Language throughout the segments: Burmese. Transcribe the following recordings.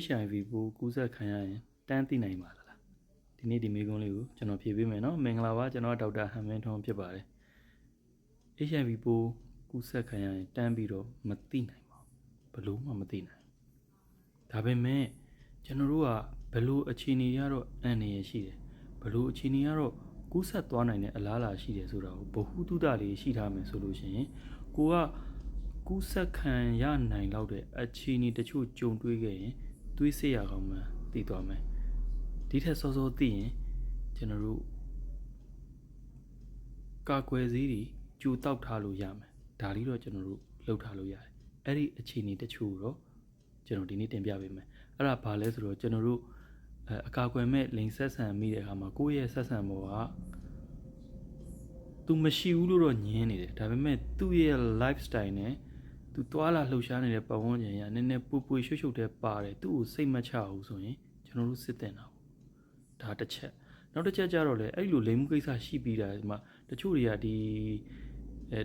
HIV ပိုးကူးစက်ခံရရင်တန်းသိနိုင်ပါလားဒီနေ့ဒီမေးခွန်းလေးကိုကျွန်တော်ဖြေပေးမယ်နော်မင်္ဂလာပါကျွန်တော်ဒေါက်တာဟန်မင်းထွန်းဖြစ်ပါတယ် HIV ပိုးကူးစက်ခံရရင်တန်းပြီးတော့မသိနိုင်ပါဘူးဘလို့မှမသိနိုင်ဒါပေမဲ့ကျွန်တော်တို့ကဘလို့အခြေအနေရတော့အန္တရာယ်ရှိတယ်ဘလို့အခြေအနေရတော့ကူးစက်သွားနိုင်တဲ့အလားအလာရှိတယ်ဆိုတာကိုဗဟုသုတလေးရှိထားမယ်ဆိုလို့ရှိရင်ကိုကကူးစက်ခံရနိုင်လောက်တဲ့အခြေအနေတချို့ကြုံတွေ့ခဲ့ရင်သွေးစစ်ရကောင်မှသိသွားမယ်ဒီထက်စောစောသိရင်ကျွန်တော်တို့ကာကွယ်ဆေးတွေကြိုတောက်ထားလို့ရမယ်ဒါလေးတော့ကျွန်တော်တို့လှုပ်ထားလို့ရတယ်အဲ့ဒီအခြေအနေတချို့တော့ကျွန်တော်ဒီနေ့တင်ပြပေးမယ်အဲ့ဒါဘာလဲဆိုတော့ကျွန်တော်တို့အကာအကွယ်မဲ့လိင်ဆက်ဆံမိတဲ့အခါမှာကိုယ့်ရဲ့ဆက်ဆံပေါ်ကသူမရှိဘူးလို့တော့ညင်းနေတယ်ဒါပေမဲ့သူ့ရဲ့ lifestyle နဲ့သူတွာလာလှုပ်ရှားနေတဲ့ပတ်ဝန်းကျင်ရနည်းနည်းပူပူရွှွှတ်တဲ့ပါတယ်သူ့ကိုစိတ်မချဘူးဆိုရင်ကျွန်တော်တို့စစ်တင်တာပေါ့ဒါတစ်ချက်နောက်တစ်ချက်ကျတော့လေအဲ့လိုလိမ်မှုကိစ္စရှိပြီးတာဒီမှာတချို့တွေကဒီ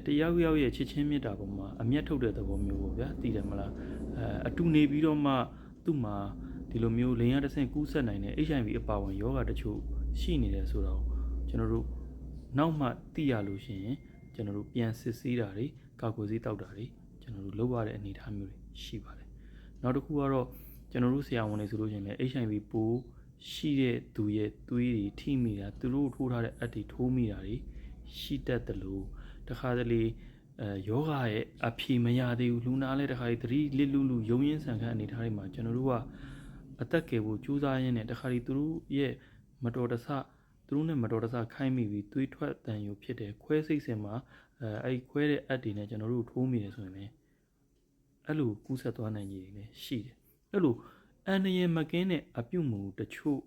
တယောက်ယောက်ရဲ့ချစ်ချင်းမြတ်တာပေါ်မှာအမျက်ထုတ်တဲ့သဘောမျိုးပေါ့ဗျာသိတယ်မလားအတူနေပြီးတော့မှသူ့မှာဒီလိုမျိုးလိမ်ရတဲ့ဆင့်ကူးဆက်နိုင်တဲ့ HIV အပါဝင်ယောဂတချို့ရှိနေတယ်ဆိုတော့ကျွန်တော်တို့နောက်မှသိရလို့ရှိရင်ကျွန်တော်တို့ပြန်စစ်ဆေးတာတွေကာကွယ်ဆေးတောက်တာတွေကျွန်တော်တို့လုပ်ရတဲ့အနေအထားမျိုးတွေရှိပါတယ်နောက်တစ်ခုကတော့ကျွန်တော်တို့ဆရာဝန်တွေဆိုလို့ရှိရင်လည်း HIV ပိုးရှိတဲ့သူရဲ့သွေးတွေထိမိတာသူတို့ထိုးထားတဲ့အက်တွေထိုးမိတာတွေရှိတတ်တယ်လို့တခါတလေယောဂရဲ့အဖြေမရသေးဘူးလူနာလည်းတခါတလေသတိလစ်လူရုံရင်းဆန်ခန်းအနေထားတွေမှာကျွန်တော်တို့ကအသက်ကယ်ဖို့ကြိုးစားရင်းနဲ့တခါတလေသူတို့ရဲ့မတော်တဆသူတို့နဲ့မတော်တဆခိုင်းမိပြီးသွေးထွက်တန်ရုံဖြစ်တယ်ခွဲစိတ်စင်မှာအဲ့ခွဲတဲ့အက်တွေနဲ့ကျွန်တော်တို့ထိုးမိတယ်ဆိုရင်လည်းအဲ့လိုကူးဆက်သွားနိုင်ကြီးလည်းရှိတယ်အဲ့လိုအန္တရာယ်မကင်းတဲ့အပြုတ်မှုတချို့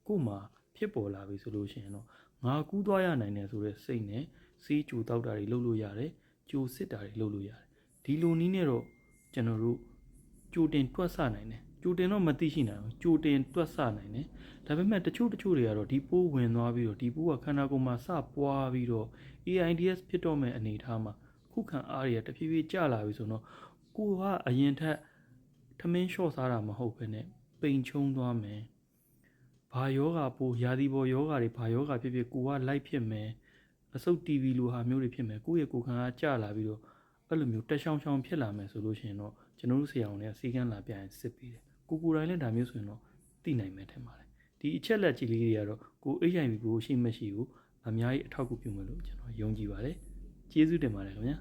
ကိုမှဖြစ်ပေါ်လာပြီဆိုလို့ရှိရင်တော့ငါကူးသွားရနိုင်တယ်ဆိုတဲ့စိတ်နဲ့စေးကြိုတောက်တာတွေလုပ်လို့ရတယ်ကြိုစစ်တာတွေလုပ်လို့ရတယ်ဒီလိုနည်းနဲ့တော့ကျွန်တော်တို့ကြိုတင်တွက်ဆနိုင်တယ်ကြိုတင်တော့မသိရှိနိုင်ဘူးကြိုတင်တွက်ဆနိုင်တယ်ဒါပေမဲ့တချို့တွေကတော့ဒီပိုးဝင်သွားပြီးတော့ဒီပိုးကခန္ဓာကိုယ်မှာစပွားပြီးတော့ AIDS ဖြစ်တော့မဲ့အနေအထားမှာခုခံအားတွေတဖြည်းဖြည်းကျလာပြီဆိုတော့ကိုကအရင်ထက်ထမင်းလျှော့စားတာမဟုတ်ဘဲနဲ့ပိန်ချုံသွားမယ်ဘာယောဂပိုးရာသီပေါ်ယောဂတွေဘာယောဂဖြစ်ဖြစ်ကိုကလိုက်ဖြစ်မယ်အဆုတ် TV လိုဟာမျိုးတွေဖြစ်မယ်ကိုယ့်ရဲ့ကိုယ်ခံအားကျလာပြီးတော့အဲ့လိုမျိုးတက်ရှောင်းဖြစ်လာမယ်ဆိုလို့ရှိရင်တော့ကျွန်တော်တို့ဆရာဝန်တွေကစီကန်းလာပြန်စစ်ပြီးတယ်ကိုယ်တိုင်လည်းဒါမျိုးဆိုရင်တော့သိနိုင်မယ်ထင်ပါတယ်ဒီအချက်လက်ကြီးလေးတွေကတော့ကို HIV ကိုရှိမရှိကိုအများကြီးအထောက်အကူပြုမယ်လို့ကျွန်တော်ယုံကြည်ပါတယ်ကျေးဇူးတင်ပါတယ်ခင်ဗျာ